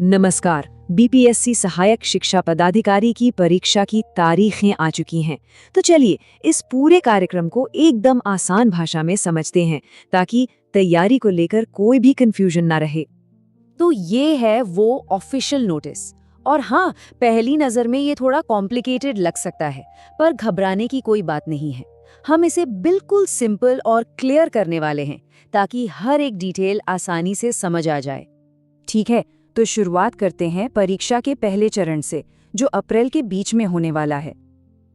नमस्कार। बीपीएससी सहायक शिक्षा पदाधिकारी की परीक्षा की तारीखें आ चुकी हैं। तो चलिए इस पूरे कार्यक्रम को एकदम आसान भाषा में समझते हैं ताकि तैयारी को लेकर कोई भी कंफ्यूजन ना रहे। तो ये है वो ऑफिशियल नोटिस। और हाँ, पहली नज़र में ये थोड़ा कॉम्प्लिकेटेड लग सकता है, पर घबराने की कोई बात नहीं है। हम इसे बिल्कुल सिंपल और क्लियर करने वाले हैं ताकि हर एक डिटेल आसानी से समझ आ जाए। ठीक है, तो शुरुआत करते हैं परीक्षा के पहले चरण से, जो अप्रैल के बीच में होने वाला है।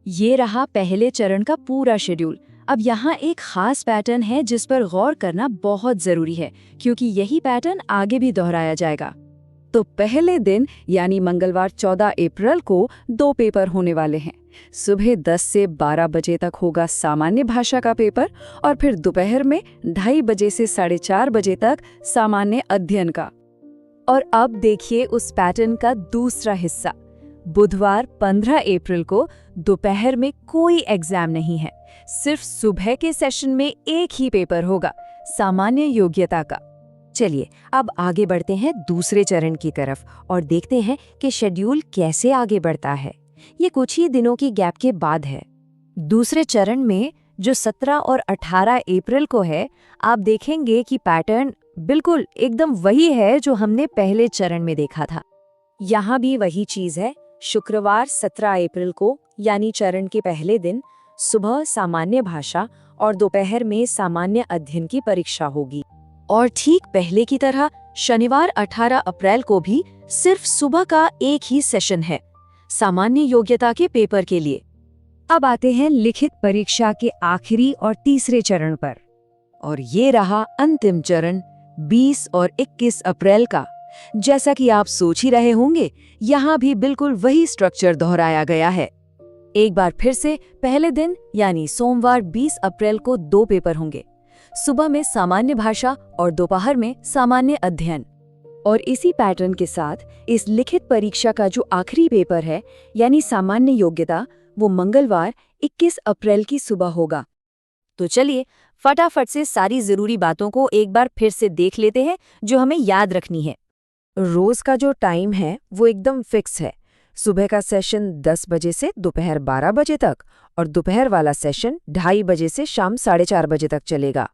ये रहा पहले चरण का पूरा शेड्यूल। अब यहाँ एक खास पैटर्न है जिस पर गौर करना बहुत जरूरी है, क्योंकि यही पैटर्न आगे भी दोहराया जाएगा। तो पहले दिन यानी मंगलवार 14 अप्रैल को 2 पेपर होने वाले हैं। सुबह 10 से 12 बजे तक होगा सामान्य भाषा का पेपर और फिर दोपहर में 2:30 बजे से 4:30 बजे तक सामान्य अध्ययन का। और अब देखिए उस पैटर्न का दूसरा हिस्सा। बुधवार 15 अप्रैल को दोपहर में कोई एग्जाम नहीं है, सिर्फ सुबह के सेशन में एक ही पेपर होगा, सामान्य योग्यता का। चलिए अब आगे बढ़ते हैं दूसरे चरण की तरफ और देखते हैं कि शेड्यूल कैसे आगे बढ़ता है। ये कुछ ही दिनों की गैप के बाद है। दूसरे चरण में जो 17 और 18 अप्रैल को है, आप देखेंगे कि पैटर्न बिल्कुल एकदम वही है जो हमने पहले चरण में देखा था। यहाँ भी वही चीज है। शुक्रवार 17 अप्रैल को यानी चरण के पहले दिन सुबह सामान्य भाषा और दोपहर में सामान्य अध्ययन की परीक्षा होगी। और ठीक पहले की तरह शनिवार 18 अप्रैल को भी सिर्फ सुबह का एक ही सेशन है, सामान्य योग्यता के पेपर के लिए। अब आते हैं लिखित परीक्षा के आखिरी और तीसरे चरण पर। और ये रहा अंतिम चरण 20 और 21 अप्रैल का। जैसा कि आप सोच ही रहे होंगे, यहाँ भी बिल्कुल वही स्ट्रक्चर दोहराया गया है। एक बार फिर से पहले दिन यानी सोमवार 20 अप्रैल को 2 पेपर होंगे, सुबह में सामान्य भाषा और दोपहर में सामान्य अध्ययन। और इसी पैटर्न के साथ इस लिखित परीक्षा का जो आखिरी पेपर है यानी सामान्य योग्यता, वो मंगलवार 21 अप्रैल की सुबह होगा। तो चलिए फटाफट से सारी जरूरी बातों को एक बार फिर से देख लेते हैं जो हमें याद रखनी है। रोज का जो टाइम है वो एकदम फिक्स है। सुबह का सेशन 10 बजे से दोपहर 12 बजे तक और दोपहर वाला सेशन 2:30 बजे से शाम 4:30 बजे तक चलेगा।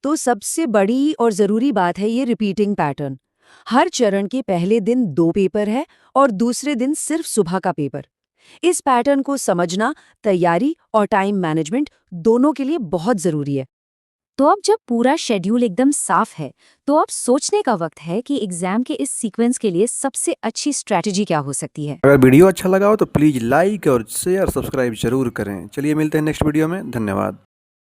तो सबसे बड़ी और जरूरी बात है ये रिपीटिंग पैटर्न। हर चरण के पहले दिन 2 पेपर है और दूसरे दिन सिर्फ सुबह का पेपर। इस पैटर्न को समझना तैयारी और टाइम मैनेजमेंट दोनों के लिए बहुत जरूरी है। तो अब जब पूरा शेड्यूल एकदम साफ है, तो अब सोचने का वक्त है कि एग्जाम के इस सीक्वेंस के लिए सबसे अच्छी स्ट्रैटेजी क्या हो सकती है। अगर वीडियो अच्छा लगा हो तो प्लीज़ लाइक और शेयर सब्सक्राइब जरूर करें। चलिए मिलते हैं नेक्स्ट वीडियो में। धन्यवाद।